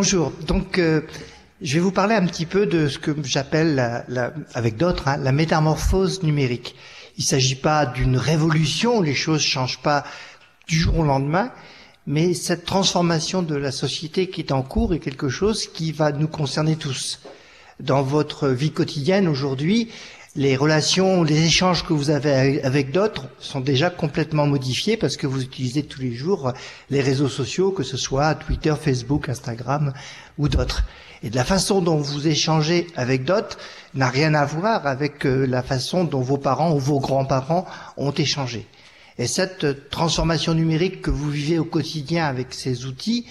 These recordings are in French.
Bonjour, donc je vais vous parler un petit peu de ce que j'appelle, avec d'autres, la métamorphose numérique. Il ne s'agit pas d'une révolution, les choses ne changent pas du jour au lendemain, mais cette transformation de la société qui est en cours est quelque chose qui va nous concerner tous. Dans votre vie quotidienne aujourd'hui, les relations, les échanges que vous avez avec d'autres sont déjà complètement modifiés parce que vous utilisez tous les jours les réseaux sociaux, que ce soit Twitter, Facebook, Instagram ou d'autres. Et de la façon dont vous échangez avec d'autres n'a rien à voir avec la façon dont vos parents ou vos grands-parents ont échangé. Et cette transformation numérique que vous vivez au quotidien avec ces outils,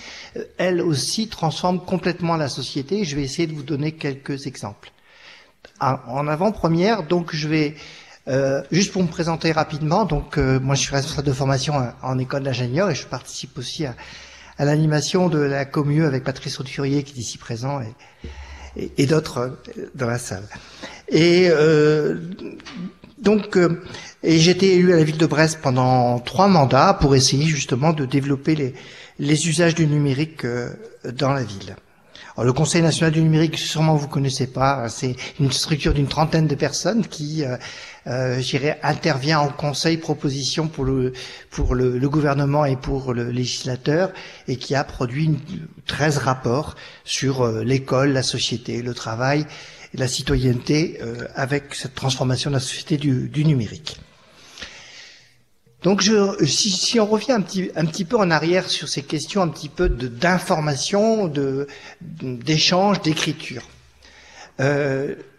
elle aussi transforme complètement la société. Je vais essayer de vous donner quelques exemples. En avant-première, donc je vais juste pour me présenter rapidement. Donc moi je suis responsable de formation en école d'ingénieur et je participe aussi à l'animation de la Commu avec Patrice Routefurier qui est ici présent et d'autres dans la salle. Et et j'ai été élu à la ville de Brest pendant 3 mandats pour essayer justement de développer les usages du numérique dans la ville. Alors, le Conseil national du numérique, sûrement vous connaissez pas, c'est une structure d'une 30aine de personnes qui, intervient en conseil proposition pour le gouvernement et pour le législateur et qui a produit 13 rapports sur l'école, la société, le travail et la citoyenneté avec cette transformation de la société du numérique. Donc si on revient un petit peu en arrière sur ces questions un petit peu d'information, d'échange, d'écriture.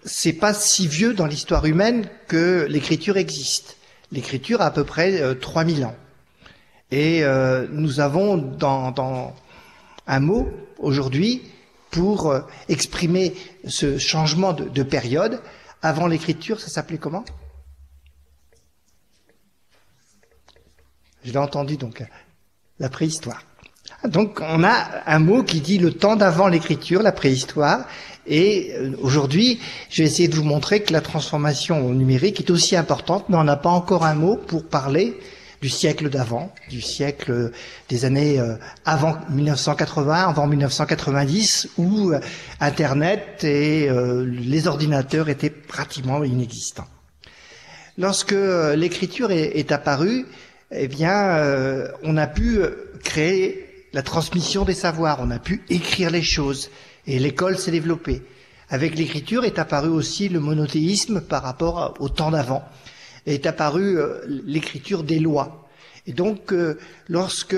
C'est pas si vieux dans l'histoire humaine que l'écriture existe. L'écriture a à peu près 3000 ans. Et nous avons dans un mot aujourd'hui pour exprimer ce changement de période. Avant l'écriture, ça s'appelait comment ? Je l'ai entendu, donc, la préhistoire. Donc, on a un mot qui dit le temps d'avant l'écriture, la préhistoire, et aujourd'hui, je vais essayer de vous montrer que la transformation numérique est aussi importante, mais on n'a pas encore un mot pour parler du siècle d'avant, du siècle des années avant 1980, avant 1990, où Internet et les ordinateurs étaient pratiquement inexistants. Lorsque l'écriture est apparue, eh bien, on a pu créer la transmission des savoirs, on a pu écrire les choses, et l'école s'est développée. Avec l'écriture est apparu aussi le monothéisme par rapport au temps d'avant. Est apparu l'écriture des lois. Et donc, lorsque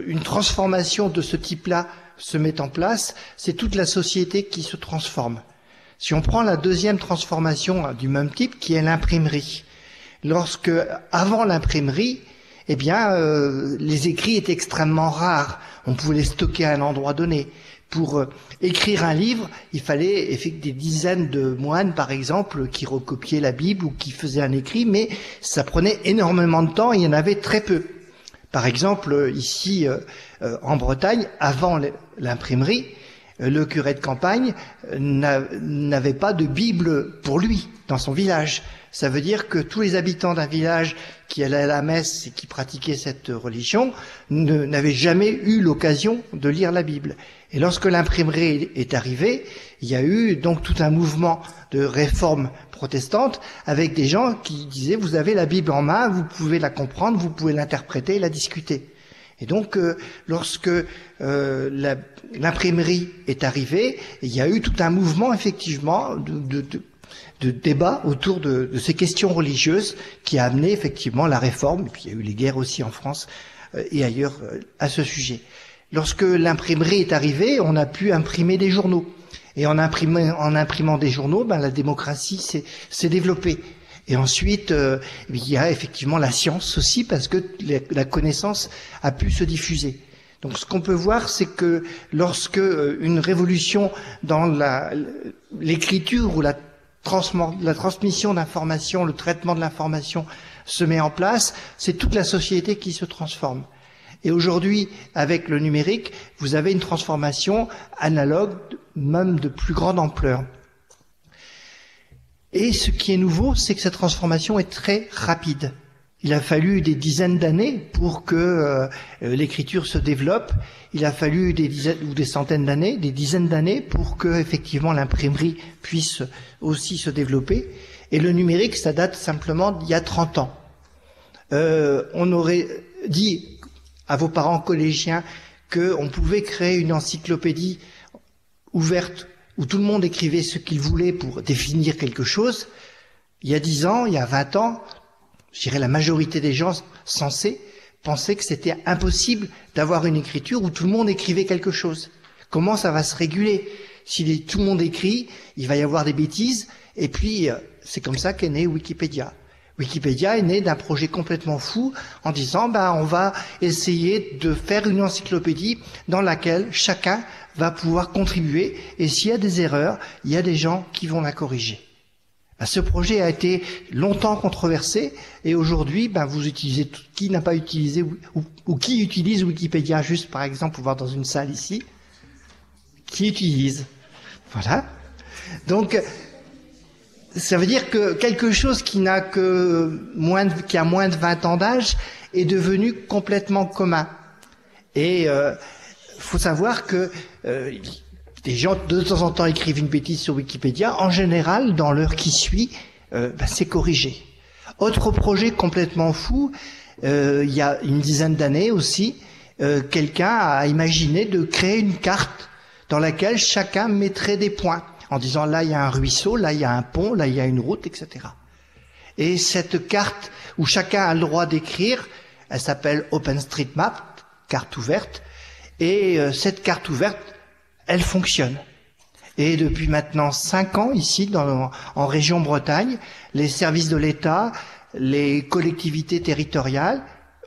une transformation de ce type-là se met en place, c'est toute la société qui se transforme. Si on prend la deuxième transformation du même type, qui est l'imprimerie, lorsque, avant l'imprimerie, eh bien, les écrits étaient extrêmement rares. On pouvait les stocker à un endroit donné. Pour écrire un livre, il fallait des dizaines de moines, par exemple, qui recopiaient la Bible ou qui faisaient un écrit, mais ça prenait énormément de temps et il y en avait très peu. Par exemple, ici, en Bretagne, avant l'imprimerie, le curé de campagne n'avait pas de Bible pour lui, dans son village. Ça veut dire que tous les habitants d'un village qui allaient à la messe et qui pratiquaient cette religion n'avaient jamais eu l'occasion de lire la Bible. Et lorsque l'imprimerie est arrivée, il y a eu donc tout un mouvement de réforme protestante avec des gens qui disaient « vous avez la Bible en main, vous pouvez la comprendre, vous pouvez l'interpréter et la discuter ». Et donc, lorsque l'imprimerie est arrivée, il y a eu tout un mouvement effectivement de débat autour de ces questions religieuses qui a amené effectivement la réforme, et puis il y a eu les guerres aussi en France et ailleurs à ce sujet. Lorsque l'imprimerie est arrivée, on a pu imprimer des journaux. Et en imprimant des journaux, la démocratie s'est développée. Et ensuite, il y a effectivement la science aussi, parce que la connaissance a pu se diffuser. Donc ce qu'on peut voir, c'est que lorsque une révolution dans l'écriture ou la transmission d'informations, le traitement de l'information se met en place, c'est toute la société qui se transforme. Et aujourd'hui, avec le numérique, vous avez une transformation analogue, même de plus grande ampleur. Et ce qui est nouveau, c'est que cette transformation est très rapide. Il a fallu des dizaines d'années pour que l'écriture se développe. Il a fallu des dizaines ou des centaines d'années, des dizaines d'années pour que effectivement l'imprimerie puisse aussi se développer. Et le numérique, ça date simplement d'il y a 30 ans. On aurait dit à vos parents collégiens qu'on pouvait créer une encyclopédie ouverte où tout le monde écrivait ce qu'il voulait pour définir quelque chose. Il y a 10 ans, il y a 20 ans, je dirais la majorité des gens sensés pensaient que c'était impossible d'avoir une écriture où tout le monde écrivait quelque chose. Comment ça va se réguler? Si tout le monde écrit, il va y avoir des bêtises, et puis c'est comme ça qu'est né Wikipédia. Wikipédia est né d'un projet complètement fou en disant on va essayer de faire une encyclopédie dans laquelle chacun va pouvoir contribuer, et s'il y a des erreurs, il y a des gens qui vont la corriger. Ce projet a été longtemps controversé, et aujourd'hui, vous utilisez qui n'a pas utilisé ou qui utilise Wikipédia, juste par exemple pour voir dans une salle ici, qui utilise. Voilà. Donc ça veut dire que quelque chose qui a moins de 20 ans d'âge est devenu complètement commun. Et faut savoir que des gens de temps en temps écrivent une bêtise sur Wikipédia. En général, dans l'heure qui suit, c'est corrigé. Autre projet complètement fou, il y a une dizaine d'années aussi, quelqu'un a imaginé de créer une carte dans laquelle chacun mettrait des points, en disant là il y a un ruisseau, là il y a un pont, là il y a une route, etc. Et cette carte où chacun a le droit d'écrire, elle s'appelle OpenStreetMap, carte ouverte, et cette carte ouverte, elle fonctionne. Et depuis maintenant 5 ans, ici, en région Bretagne, les services de l'État, les collectivités territoriales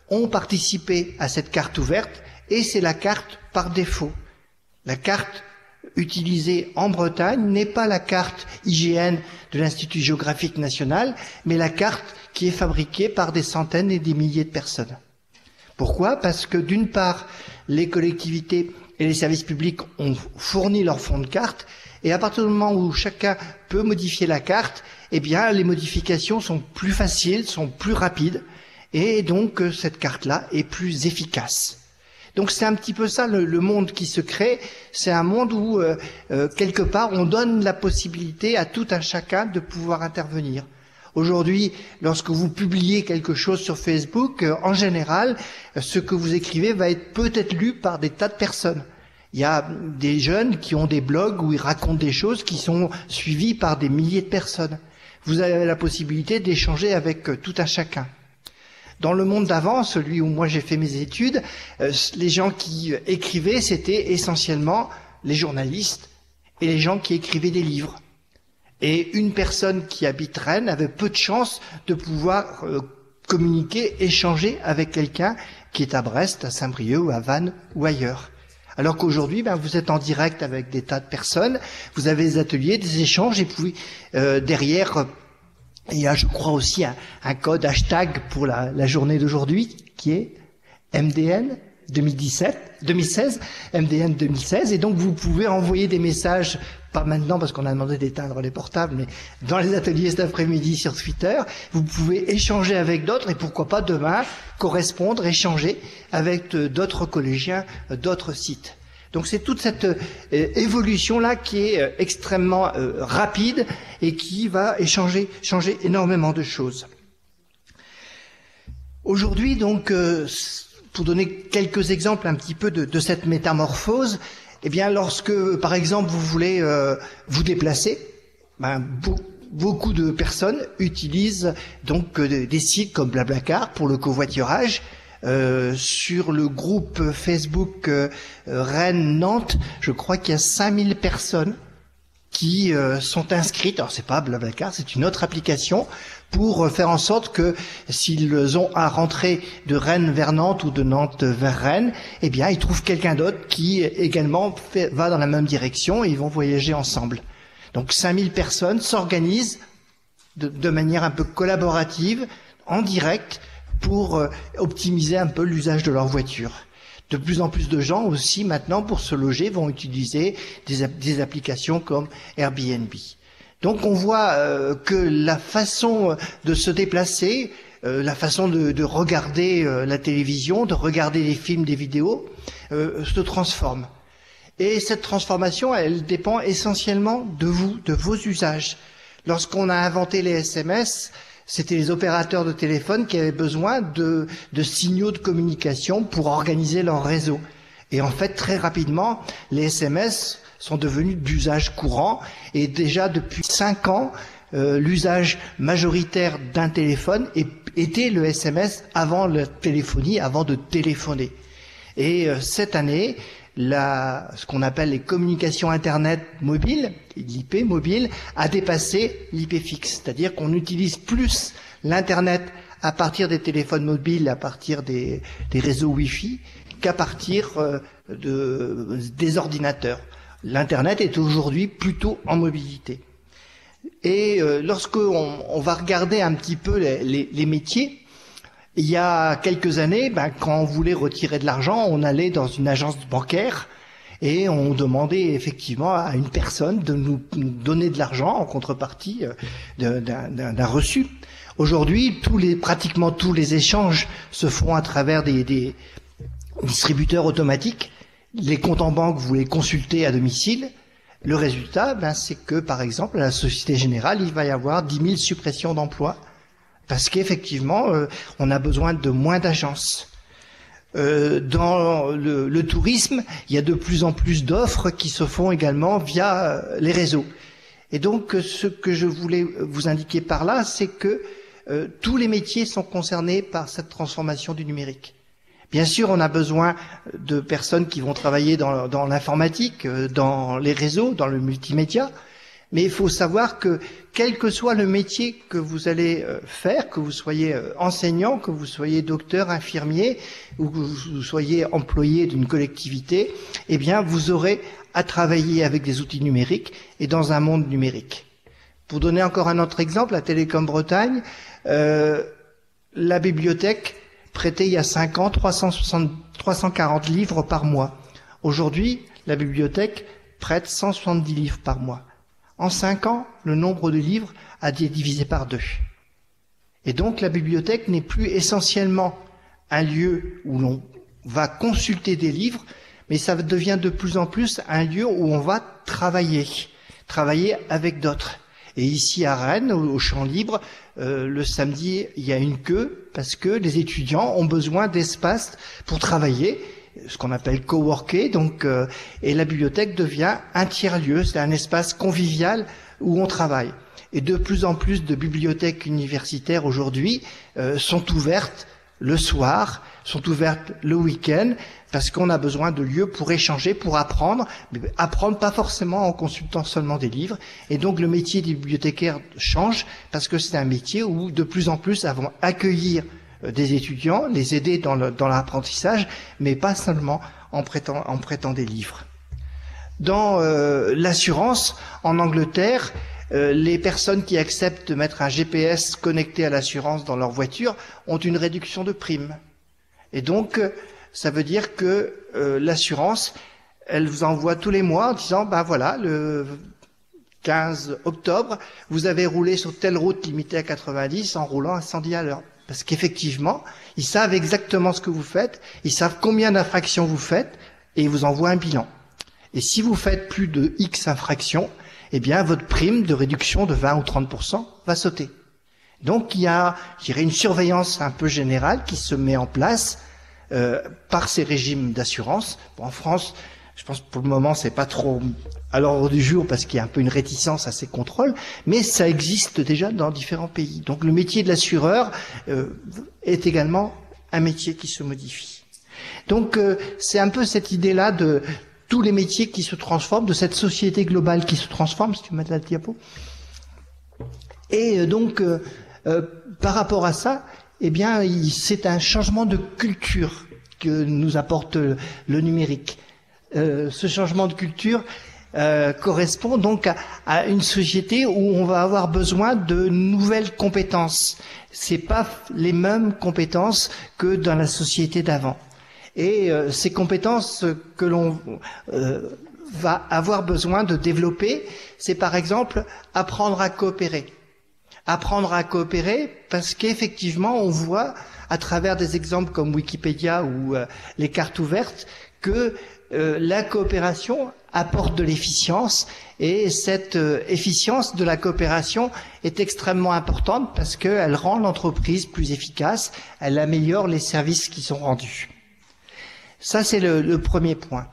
ont participé à cette carte ouverte, et c'est la carte par défaut. La carte utilisée en Bretagne n'est pas la carte IGN de l'Institut géographique national, mais la carte qui est fabriquée par des centaines et des milliers de personnes. Pourquoi? Parce que d'une part, les collectivités et les services publics ont fourni leur fond de carte, et à partir du moment où chacun peut modifier la carte, eh bien les modifications sont plus faciles, sont plus rapides, et donc cette carte-là est plus efficace. Donc c'est un petit peu ça le monde qui se crée, c'est un monde où quelque part on donne la possibilité à tout un chacun de pouvoir intervenir. Aujourd'hui, lorsque vous publiez quelque chose sur Facebook, en général, ce que vous écrivez va être peut-être lu par des tas de personnes. Il y a des jeunes qui ont des blogs où ils racontent des choses qui sont suivies par des milliers de personnes. Vous avez la possibilité d'échanger avec tout un chacun. Dans le monde d'avant, celui où moi j'ai fait mes études, les gens qui écrivaient, c'était essentiellement les journalistes et les gens qui écrivaient des livres. Et une personne qui habite Rennes avait peu de chance de pouvoir communiquer, échanger avec quelqu'un qui est à Brest, à Saint-Brieuc ou à Vannes ou ailleurs. Alors qu'aujourd'hui, vous êtes en direct avec des tas de personnes, vous avez des ateliers, des échanges, et puis derrière, il y a, je crois aussi, un code hashtag pour la journée d'aujourd'hui qui est MDN 2016, MDN 2016, et donc vous pouvez envoyer des messages, pas maintenant parce qu'on a demandé d'éteindre les portables, mais dans les ateliers cet après-midi sur Twitter, vous pouvez échanger avec d'autres, et pourquoi pas demain correspondre, échanger avec d'autres collégiens, d'autres sites. Donc c'est toute cette évolution-là qui est extrêmement rapide et qui va changer énormément de choses. Aujourd'hui, donc, pour donner quelques exemples un petit peu de cette métamorphose, eh bien, lorsque, par exemple, vous voulez vous déplacer, beaucoup de personnes utilisent donc des sites comme Blablacar pour le covoiturage. Sur le groupe Facebook Rennes-Nantes, je crois qu'il y a 5000 personnes qui sont inscrites. Alors c'est pas Blablacar, c'est une autre application pour faire en sorte que s'ils ont à rentrer de Rennes vers Nantes ou de Nantes vers Rennes, eh bien ils trouvent quelqu'un d'autre qui également va dans la même direction et ils vont voyager ensemble. Donc 5000 personnes s'organisent de manière un peu collaborative, en direct, pour optimiser un peu l'usage de leur voiture. De plus en plus de gens aussi maintenant pour se loger vont utiliser des applications comme Airbnb. Donc on voit que la façon de se déplacer la façon de regarder la télévision, de regarder les films, des vidéos, se transforme. Et cette transformation, elle dépend essentiellement de vous, de vos usages. Lorsqu'on a inventé les SMS, c'était les opérateurs de téléphone qui avaient besoin de signaux de communication pour organiser leur réseau. Et en fait, très rapidement, les SMS sont devenus d'usage courant. Et déjà depuis 5 ans, l'usage majoritaire d'un téléphone était le SMS avant la téléphonie, avant de téléphoner. Et cette année, ce qu'on appelle les communications Internet mobiles, l'IP mobile, a dépassé l'IP fixe. C'est-à-dire qu'on utilise plus l'Internet à partir des téléphones mobiles, à partir des réseaux Wi-Fi, qu'à partir des ordinateurs. L'Internet est aujourd'hui plutôt en mobilité. Et lorsqu'on va regarder un petit peu les métiers, il y a quelques années, quand on voulait retirer de l'argent, on allait dans une agence bancaire et on demandait effectivement à une personne de nous donner de l'argent en contrepartie d'un reçu. Aujourd'hui, pratiquement tous les échanges se font à travers des distributeurs automatiques. Les comptes en banque, vous les consultez à domicile. Le résultat, c'est que, par exemple, à la Société Générale, il va y avoir 10 000 suppressions d'emplois. Parce qu'effectivement, on a besoin de moins d'agences. Dans le tourisme, il y a de plus en plus d'offres qui se font également via les réseaux. Et donc, ce que je voulais vous indiquer par là, c'est que tous les métiers sont concernés par cette transformation du numérique. Bien sûr, on a besoin de personnes qui vont travailler dans l'informatique, dans les réseaux, dans le multimédia. Mais il faut savoir que quel que soit le métier que vous allez faire, que vous soyez enseignant, que vous soyez docteur, infirmier, ou que vous soyez employé d'une collectivité, eh bien, vous aurez à travailler avec des outils numériques et dans un monde numérique. Pour donner encore un autre exemple, la Télécom Bretagne, la bibliothèque prêtait il y a 5 ans 340 livres par mois. Aujourd'hui, la bibliothèque prête 170 livres par mois. En 5 ans, le nombre de livres a été divisé par 2. Et donc la bibliothèque n'est plus essentiellement un lieu où l'on va consulter des livres, mais ça devient de plus en plus un lieu où on va travailler avec d'autres. Et ici à Rennes, au Champ Libre, le samedi, il y a une queue parce que les étudiants ont besoin d'espace pour travailler, ce qu'on appelle coworker, et la bibliothèque devient un tiers-lieu, c'est un espace convivial où on travaille. Et de plus en plus de bibliothèques universitaires aujourd'hui sont ouvertes le soir, sont ouvertes le week-end, parce qu'on a besoin de lieux pour échanger, pour apprendre, mais apprendre pas forcément en consultant seulement des livres. Et donc le métier des bibliothécaires change, parce que c'est un métier où de plus en plus avons accueillir des étudiants, les aider dans l'apprentissage, mais pas seulement en prêtant des livres. Dans l'assurance, en Angleterre, les personnes qui acceptent de mettre un GPS connecté à l'assurance dans leur voiture ont une réduction de prime. Et donc, ça veut dire que l'assurance, elle vous envoie tous les mois en disant, voilà, le 15 octobre, vous avez roulé sur telle route limitée à 90 en roulant à 110 à l'heure. Parce qu'effectivement, ils savent exactement ce que vous faites, ils savent combien d'infractions vous faites, et ils vous envoient un bilan. Et si vous faites plus de X infractions, eh bien, votre prime de réduction de 20 ou 30% va sauter. Donc, il y a, je dirais, une surveillance un peu générale qui se met en place par ces régimes d'assurance. Bon, en France, je pense que pour le moment, c'est pas trop à l'ordre du jour parce qu'il y a un peu une réticence à ces contrôles, mais ça existe déjà dans différents pays. Donc, le métier de l'assureur est également un métier qui se modifie. Donc, c'est un peu cette idée-là de tous les métiers qui se transforment, de cette société globale qui se transforme, si tu mets la diapo. Et donc, par rapport à ça, eh bien, c'est un changement de culture que nous apporte le numérique. Ce changement de culture correspond donc à une société où on va avoir besoin de nouvelles compétences. C'est pas les mêmes compétences que dans la société d'avant. Et ces compétences que l'on va avoir besoin de développer, c'est par exemple apprendre à coopérer, Apprendre à coopérer parce qu'effectivement, on voit à travers des exemples comme Wikipédia ou les cartes ouvertes que la coopération apporte de l'efficience et cette efficience de la coopération est extrêmement importante parce qu'elle rend l'entreprise plus efficace, elle améliore les services qui sont rendus. Ça, c'est le premier point.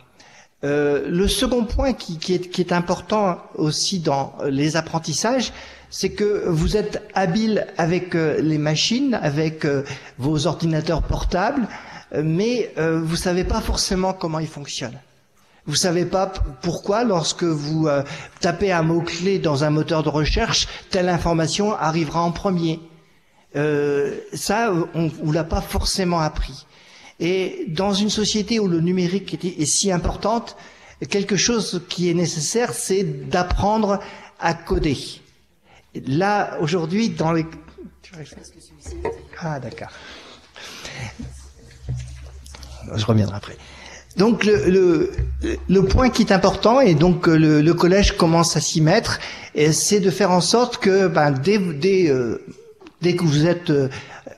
Le second point qui est important aussi dans les apprentissages, c'est que vous êtes habile avec les machines, avec vos ordinateurs portables, mais vous savez pas forcément comment ils fonctionnent. Vous savez pas pourquoi, lorsque vous tapez un mot-clé dans un moteur de recherche, telle information arrivera en premier. Ça, on vous l'a pas forcément appris. Et dans une société où le numérique est si importante, quelque chose qui est nécessaire, c'est d'apprendre à coder. Là, aujourd'hui, dans les... Ah, d'accord. Je reviendrai après. Donc, le point qui est important, et donc le collège commence à s'y mettre, c'est de faire en sorte que, dès que vous êtes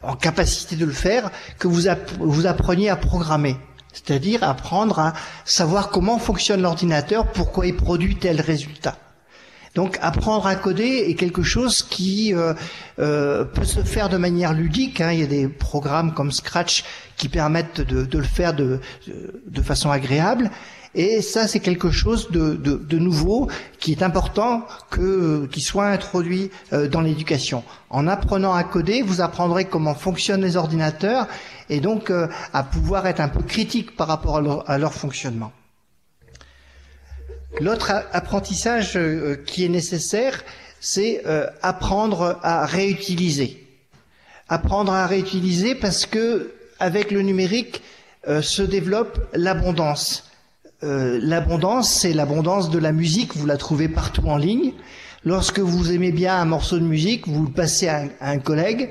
en capacité de le faire, que vous appreniez à programmer. C'est-à-dire apprendre à savoir comment fonctionne l'ordinateur, pourquoi il produit tel résultat. Donc apprendre à coder est quelque chose qui peut se faire de manière ludique. Il y a des programmes comme Scratch qui permettent de le faire de façon agréable. Et ça, c'est quelque chose de nouveau qui est important qu'il soit introduit dans l'éducation. En apprenant à coder, vous apprendrez comment fonctionnent les ordinateurs et donc à pouvoir être un peu critique par rapport à leur fonctionnement. L'autre apprentissage qui est nécessaire, c'est apprendre à réutiliser. Apprendre à réutiliser parce que avec le numérique se développe l'abondance. L'abondance, c'est l'abondance de la musique, vous la trouvez partout en ligne. Lorsque vous aimez bien un morceau de musique, vous le passez à un collègue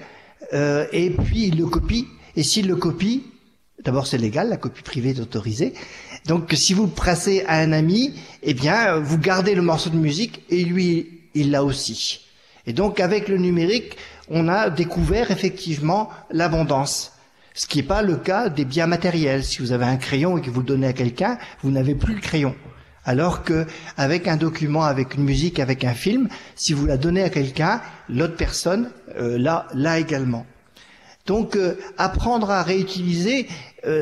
et puis il le copie. Et s'il le copie, d'abord c'est légal, la copie privée est autorisée. Donc si vous le passez à un ami, eh bien vous gardez le morceau de musique et lui, il l'a aussi. Et donc avec le numérique, on a découvert effectivement l'abondance. Ce qui n'est pas le cas des biens matériels. Si vous avez un crayon et que vous le donnez à quelqu'un, vous n'avez plus le crayon. Alors que avec un document, avec une musique, avec un film, si vous la donnez à quelqu'un, l'autre personne l'a également. Donc apprendre à réutiliser,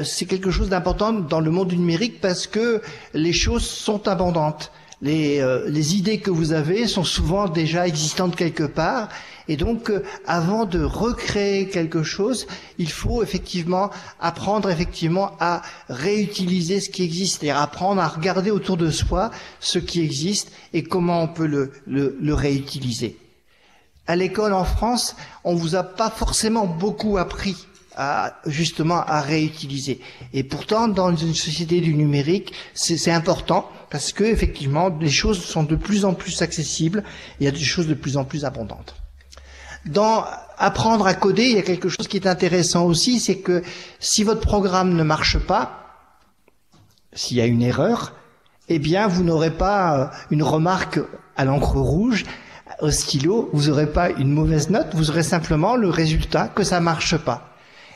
c'est quelque chose d'important dans le monde du numérique parce que les choses sont abondantes. Les idées que vous avez sont souvent déjà existantes quelque part. Et donc, avant de recréer quelque chose, il faut effectivement apprendre à réutiliser ce qui existe, c'est-à-dire apprendre à regarder autour de soi ce qui existe et comment on peut le réutiliser. À l'école en France, on vous a pas forcément beaucoup appris justement à réutiliser. Et pourtant, dans une société du numérique, c'est important parce que effectivement, les choses sont de plus en plus accessibles. Il y a des choses de plus en plus abondantes. Dans apprendre à coder, il y a quelque chose qui est intéressant aussi, c'est que si votre programme ne marche pas, s'il y a une erreur, eh bien vous n'aurez pas une remarque à l'encre rouge, au stylo, vous n'aurez pas une mauvaise note, vous aurez simplement le résultat que ça marche pas.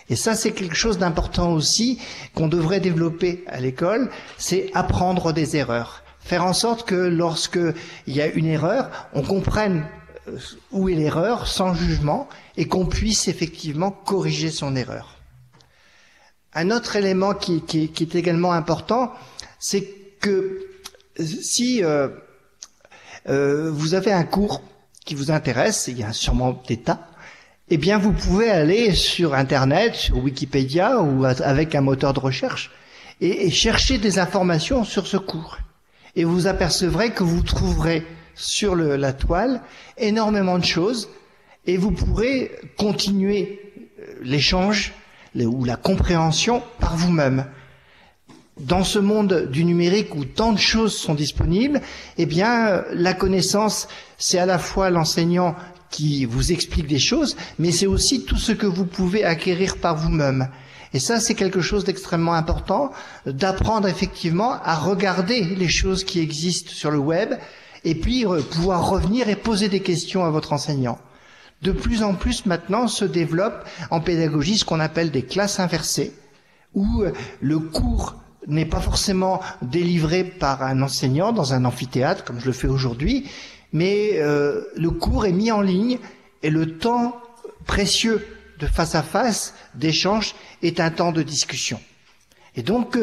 Et ça, c'est quelque chose d'important aussi qu'on devrait développer à l'école, c'est apprendre des erreurs. Faire en sorte que lorsque il y a une erreur, on comprenne où est l'erreur sans jugement et qu'on puisse effectivement corriger son erreur. Un autre élément qui est également important, c'est que si vous avez un cours qui vous intéresse, il y a sûrement des tas, eh bien vous pouvez aller sur Internet, sur Wikipédia ou avec un moteur de recherche et chercher des informations sur ce cours. Et vous apercevrez que vous trouverez sur la toile énormément de choses et vous pourrez continuer l'échange ou la compréhension par vous-même. Dans ce monde du numérique où tant de choses sont disponibles, eh bien la connaissance, c'est à la fois l'enseignant qui vous explique des choses, mais c'est aussi tout ce que vous pouvez acquérir par vous-même. Et ça, c'est quelque chose d'extrêmement important, d'apprendre effectivement à regarder les choses qui existent sur le web et puis pouvoir revenir et poser des questions à votre enseignant. De plus en plus maintenant se développe en pédagogie ce qu'on appelle des classes inversées, où le cours n'est pas forcément délivré par un enseignant dans un amphithéâtre comme je le fais aujourd'hui, mais le cours est mis en ligne et le temps précieux de face à face, d'échange, est un temps de discussion. Et donc,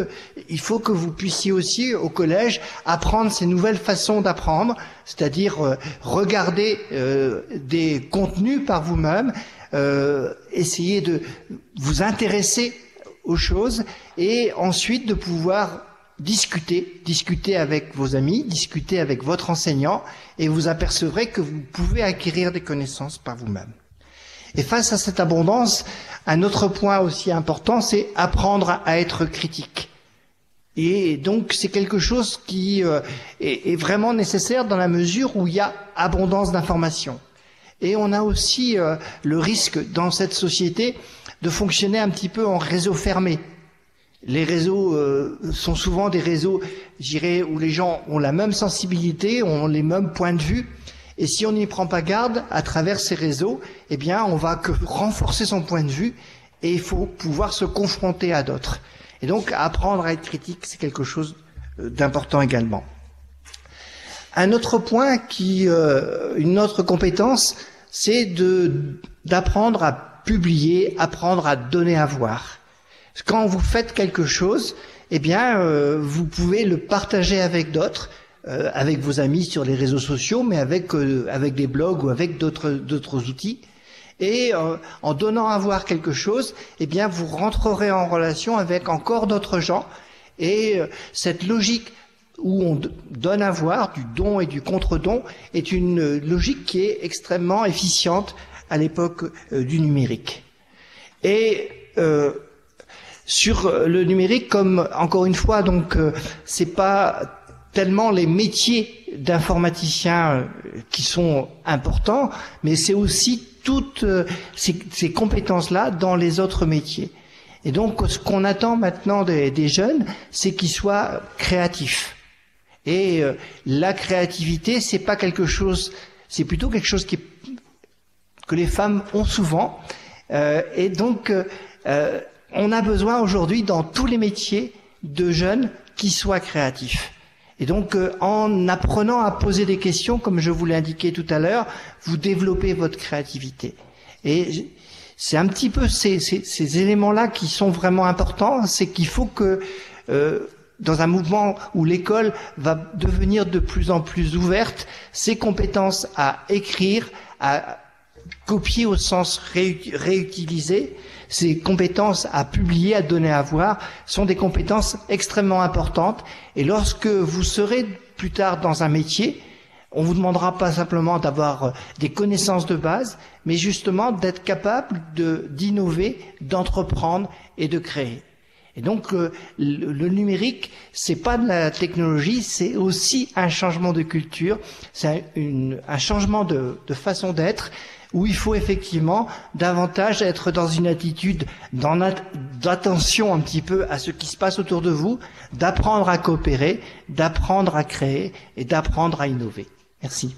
il faut que vous puissiez aussi, au collège, apprendre ces nouvelles façons d'apprendre, c'est-à-dire regarder des contenus par vous-même, essayer de vous intéresser aux choses, et ensuite de pouvoir discuter avec vos amis, discuter avec votre enseignant, et vous apercevrez que vous pouvez acquérir des connaissances par vous-même. Et face à cette abondance, un autre point aussi important, c'est apprendre à être critique. Et donc c'est quelque chose qui est vraiment nécessaire dans la mesure où il y a abondance d'informations. Et on a aussi le risque dans cette société de fonctionner un petit peu en réseau fermé. Les réseaux sont souvent des réseaux, je dirais, où les gens ont la même sensibilité, ont les mêmes points de vue. Et si on n'y prend pas garde à travers ces réseaux, eh bien, on va que renforcer son point de vue et il faut pouvoir se confronter à d'autres. Et donc, apprendre à être critique, c'est quelque chose d'important également. Un autre point une autre compétence, c'est d'apprendre à publier, apprendre à donner à voir. Quand vous faites quelque chose, eh bien, vous pouvez le partager avec d'autres, avec vos amis sur les réseaux sociaux, mais avec des blogs ou avec d'autres outils. Et en donnant à voir quelque chose, eh bien, vous rentrerez en relation avec encore d'autres gens. Et cette logique où on donne à voir, du don et du contre-don, est une logique qui est extrêmement efficiente à l'époque du numérique. Et sur le numérique, comme encore une fois, donc c'est pas tellement les métiers d'informaticiens qui sont importants, mais c'est aussi toutes ces compétences-là dans les autres métiers. Et donc, ce qu'on attend maintenant des jeunes, c'est qu'ils soient créatifs. Et la créativité, c'est pas quelque chose, c'est plutôt quelque chose que les femmes ont souvent. Et donc, on a besoin aujourd'hui dans tous les métiers de jeunes qui soient créatifs. Et donc, en apprenant à poser des questions, comme je vous l'ai indiqué tout à l'heure, vous développez votre créativité. Et c'est un petit peu ces éléments-là qui sont vraiment importants. C'est qu'il faut que, dans un mouvement où l'école va devenir de plus en plus ouverte, ces compétences à écrire, à copier au sens réutiliser, ces compétences à publier, à donner à voir, sont des compétences extrêmement importantes. Et lorsque vous serez plus tard dans un métier, on vous demandera pas simplement d'avoir des connaissances de base, mais justement d'être capable d'innover, d'entreprendre et de créer. Et donc le numérique, c'est pas de la technologie, c'est aussi un changement de culture, c'est un changement de façon d'être, où il faut effectivement davantage être dans une attitude d'attention un petit peu à ce qui se passe autour de vous, d'apprendre à coopérer, d'apprendre à créer et d'apprendre à innover. Merci.